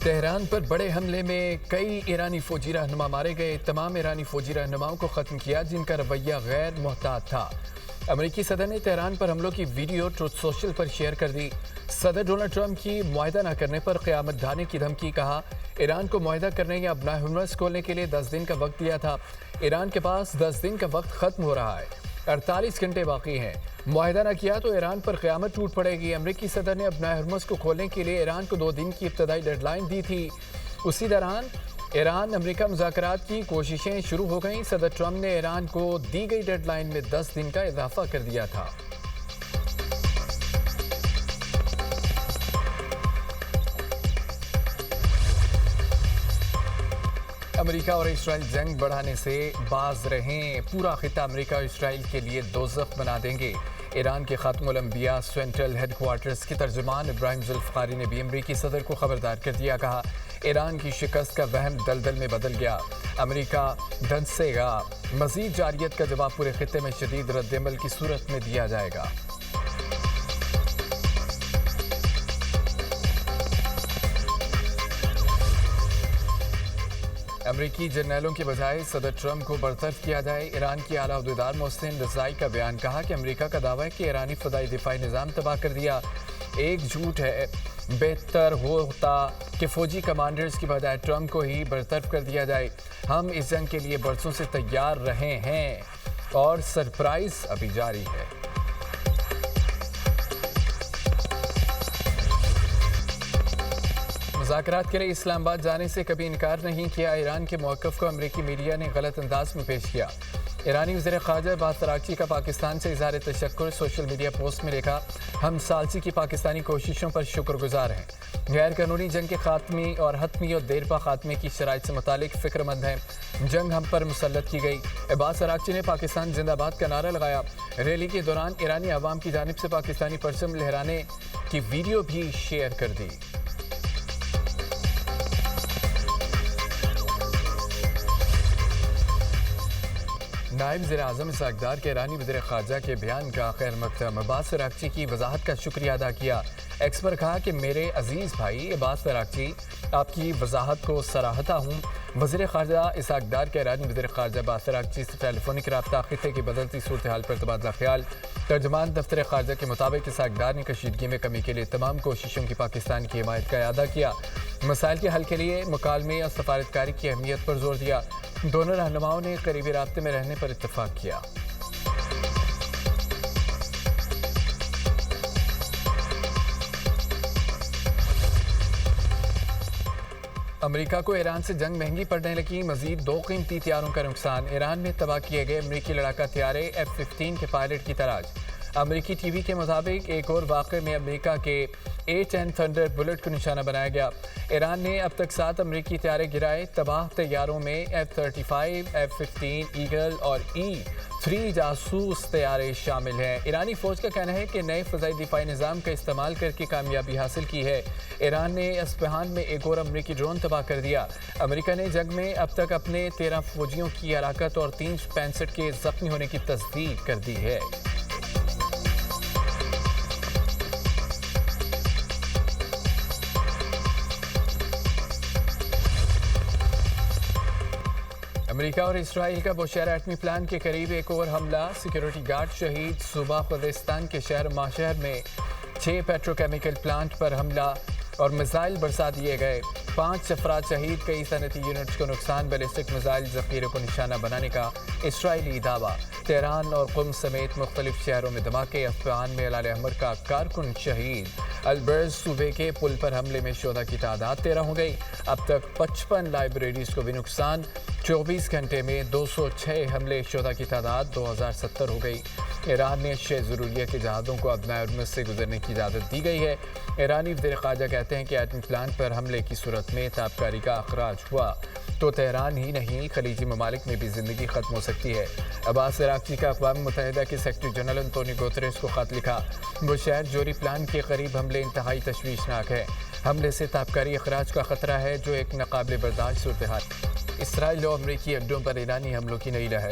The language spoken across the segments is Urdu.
تہران پر بڑے حملے میں کئی ایرانی فوجی رہنما مارے گئے۔ تمام ایرانی فوجی رہنماؤں کو ختم کیا جن کا رویہ غیر محتاط تھا۔ امریکی صدر نے تہران پر حملوں کی ویڈیو ٹروتھ سوشل پر شیئر کر دی۔ صدر ڈونلڈ ٹرمپ کی معاہدہ نہ کرنے پر قیامت ڈھانے کی دھمکی۔ کہا ایران کو معاہدہ کرنے یا اپنا ہرمز کھولنے کے لیے 10 دن کا وقت دیا تھا۔ ایران کے پاس 10 دن کا وقت ختم ہو رہا ہے، 48 گھنٹے باقی ہیں۔ معاہدہ نہ کیا تو ایران پر قیامت ٹوٹ پڑے گی۔ امریکی صدر نے اپنا ہرمز کو کھولنے کے لیے ایران کو 2 دن کی ابتدائی ڈیڈ لائن دی تھی۔ اسی دوران ایران امریکہ مذاکرات کی کوششیں شروع ہو گئیں۔ صدر ٹرمپ نے ایران کو دی گئی ڈیڈ لائن میں 10 دن کا اضافہ کر دیا تھا۔ امریکہ اور اسرائیل جنگ بڑھانے سے باز رہیں۔ پورا خطہ امریکہ اور اسرائیل کے لیے دوزخ بنا دیں گے۔ ایران کے خاتم الانبیاء سینٹرل ہیڈ کوارٹرز کے ترجمان ابراہیم ذوالفقاری نے بھی امریکی صدر کو خبردار کر دیا۔ کہا ایران کی شکست کا وہم دلدل میں بدل گیا، امریکہ دھنسے گا۔ مزید جارحیت کا جواب پورے خطے میں شدید رد عمل کی صورت میں دیا جائے گا۔ امریکی جرنیلوں کے بجائے صدر ٹرمپ کو برطرف کیا جائے۔ ایران کی اعلیٰ عہدیدار محسن رضائی کا بیان۔ کہا کہ امریکہ کا دعویٰ ہے کہ ایرانی فضائی دفاعی نظام تباہ کر دیا، ایک جھوٹ ہے۔ بہتر ہوتا کہ فوجی کمانڈرز کی بجائے ٹرمپ کو ہی برطرف کر دیا جائے۔ ہم اس جنگ کے لیے برسوں سے تیار رہے ہیں اور سرپرائز ابھی جاری ہے۔ مذاکرات کے لیے اسلام آباد جانے سے کبھی انکار نہیں کیا۔ ایران کے موقف کو امریکی میڈیا نے غلط انداز میں پیش کیا۔ ایرانی وزیر خارجہ عباس اراغچی کا پاکستان سے اظہار تشکر۔ سوشل میڈیا پوسٹ میں لکھا ہم ثالثی کی پاکستانی کوششوں پر شکر گزار ہیں، غیر قانونی جنگ کے خاتمے اور حتمی اور دیرپا خاتمے کی شرائط سے متعلق فکر مند ہیں۔ جنگ ہم پر مسلط کی گئی۔ عباس اراغچی نے پاکستان زندہ باد کا نعرہ لگایا۔ ریلی کے دوران ایرانی عوام کی جانب سے پاکستانی پرچم لہرانے کی ویڈیو بھی شیئر کر دی۔ نائب وزیر اعظم اسحاق ڈار کے ایرانی وزیر خارجہ کے بیان کا خیر مقدم۔ عباس اراغچی کی وضاحت کا شکریہ ادا کیا۔ ایکس پر کہا کہ میرے عزیز بھائی عباس اراغچی، آپ کی وضاحت کو سراہتا ہوں۔ وزیر خارجہ اسحاق ڈار کے ایرانی وزیر خارجہ عباس اراغچی سے ٹیلی فونک رابطہ، خطے کی بدلتی صورتحال پر تبادلہ خیال۔ ترجمان دفتر خارجہ کے مطابق اسحاق ڈار نے کشیدگی میں کمی کے لیے تمام کوششوں کی پاکستان کی حمایت کا اعادہ کیا۔ مسائل کے حل کے لیے مکالمے اور سفارتکاری کی اہمیت پر زور دیا۔ دونوں رہنماؤں نے قریبی رابطے میں رہنے پر اتفاق کیا۔ امریکہ کو ایران سے جنگ مہنگی پڑنے لگی، مزید 2 قیمتی طیاروں کا نقصان۔ ایران میں تباہ کیے گئے امریکی لڑاکا طیارے F-15 کے پائلٹ کی تلاش۔ امریکی ٹی وی کے مطابق ایک اور واقعے میں امریکہ کے A-10 تھنڈر بلٹ کو نشانہ بنایا گیا۔ ایران نے اب تک 7 امریکی طیارے گرائے۔ تباہ طیاروں میں F-35، F-15 ایگل اور E-3 جاسوس طیارے شامل ہیں۔ ایرانی فوج کا کہنا ہے کہ نئے فضائی دفاعی نظام کا استعمال کر کے کامیابی حاصل کی ہے۔ ایران نے اصفہان میں ایک اور امریکی ڈرون تباہ کر دیا۔ امریکہ نے جنگ میں اب تک اپنے 13 فوجیوں کی ہلاکت اور 365 کے زخمی ہونے کی تصدیق کر دی ہے۔ امریکہ اور اسرائیل کا بوشہر ایٹمی پلانٹ کے قریب ایک اور حملہ، سیکیورٹی گارڈ شہید۔ صوبہ خوزستان کے شہر ماشہر میں 6 پیٹروکیمیکل پلانٹ پر حملہ اور میزائل برسا دیے گئے، 5 افراد شہید، کئی صنعتی یونٹس کو نقصان۔ بیلسٹک میزائل ذخیرے کو نشانہ بنانے کا اسرائیلی دعویٰ۔ تہران اور قم سمیت مختلف شہروں میں دھماکے۔ اصفہان میں ہلال احمر کا کارکن شہید۔ البرز صوبے کے پل پر حملے میں شہداء کی تعداد 13 ہو گئی۔ اب تک 55 لائبریریز کو بھی نقصان۔ 24 گھنٹے میں 206 حملے، شہداء کی تعداد 2070 ہو گئی۔ ایران نے 6 ضروریہ کے جہازوں کو ابنائے ہرمز سے گزرنے کی اجازت دی گئی ہے۔ ایرانی وزیر خارجہ کہتے ہیں کہ ایٹمی پلانٹ پر حملے کی صورت میں تابکاری کا اخراج ہوا تو تہران ہی نہیں خلیجی ممالک میں بھی زندگی ختم ہو سکتی ہے۔ عباس اراغچی کا اقوام متحدہ کے سیکرٹری جنرل انتونیو گوتریس کو خط لکھا۔ وہ شہر جوری پلانٹ کے قریب حملے انتہائی تشویشناک ہے۔ حملے سے تابکاری اخراج کا خطرہ ہے جو ایک ناقابل برداشت صورتحال۔ اسرائیل اور امریکی اڈوں پر ایرانی حملوں کی نئی لہر۔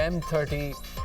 M30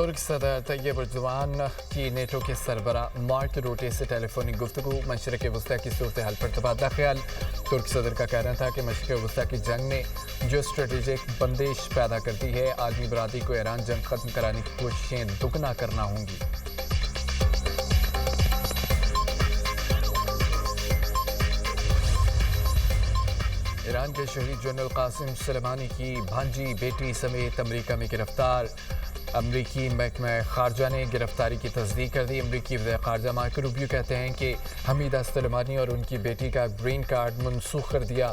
ترک صدر طیب اردوان کی نیٹو کے سربراہ مارک روٹے سے ٹیلی فونک گفتگو مشرق وسطی کی صورتحال پر تبادلہ خیال ترک صدر کا کہنا تھا کہ مشرق وسطی کی جنگ نے جو اسٹریٹجک بندش پیدا کرتی ہے عالمی برادری کو ایران جنگ ختم کرانے کی کوششیں دگنا کرنا ہوں گی۔ ایران کے شہید جنرل قاسم سلیمانی کی بھانجی بیٹی سمیت امریکہ میں گرفتار۔ امریکی محکمہ خارجہ نے گرفتاری کی تصدیق کر دی۔ امریکی وزیر خارجہ مائک روبیو کہتے ہیں کہ حمیدہ سلیمانی اور ان کی بیٹی کا گرین کارڈ منسوخ کر دیا،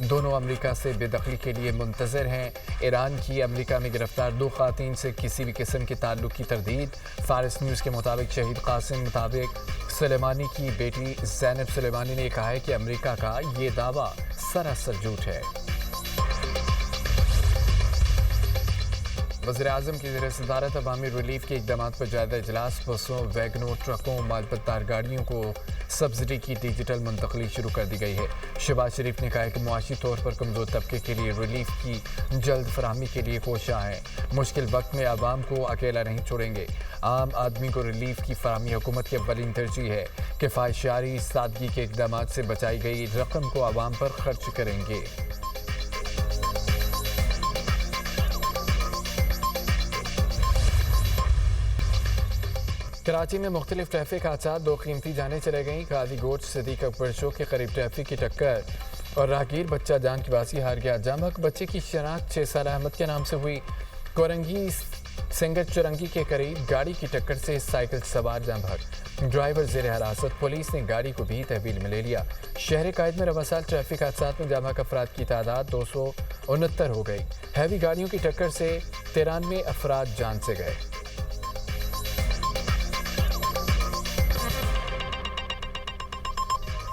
دونوں امریکہ سے بے دخلی کے لیے منتظر ہیں۔ ایران کی امریکہ میں گرفتار 2 خواتین سے کسی بھی قسم کے تعلق کی تردید۔ فارس نیوز کے مطابق شہید قاسم مطابق سلیمانی کی بیٹی زینب سلیمانی نے کہا ہے کہ امریکہ کا یہ دعویٰ سراسر جھوٹ ہے۔ وزیراعظم کی زیر صدارت عوامی ریلیف کے اقدامات پر جائزہ اجلاس۔ بسوں، ویگنوں، ٹرکوں، مال بردار گاڑیوں کو سبسڈی کی ڈیجیٹل منتقلی شروع کر دی گئی ہے۔ شہباز شریف نے کہا ہے کہ معاشی طور پر کمزور طبقے کے لیے ریلیف کی جلد فراہمی کے لیے کوشاں ہیں۔ مشکل وقت میں عوام کو اکیلا نہیں چھوڑیں گے۔ عام آدمی کو ریلیف کی فراہمی حکومت کی اولین ترجیح ہے۔ کفایت سادگی کے اقدامات سے بچائی گئی رقم کو عوام پر خرچ کریں گے۔ کراچی میں مختلف ٹریفک حادثات، 2 قیمتی جانیں چلے گئیں۔ قاضی گوٹ صدیق اکبر چوک کے قریب ٹریفک کی ٹکر اور راہگیر بچہ جان کی باسی ہار گیا۔ جاں بحق بچے کی شناخت 6 سالہ احمد کے نام سے ہوئی۔ کورنگی سنگت چرنگی کے قریب گاڑی کی ٹکر سے سائیکل سوار جاں بحق، ڈرائیور زیر حراست۔ پولیس نے گاڑی کو بھی تحویل میں لے لیا۔ شہر قائد میں رواں سال ٹریفک حادثات میں جاں بحق افراد کی تعداد 269 ہو گئی۔ ہیوی گاڑیوں کی ٹکر سے 93 افراد جان سے گئے۔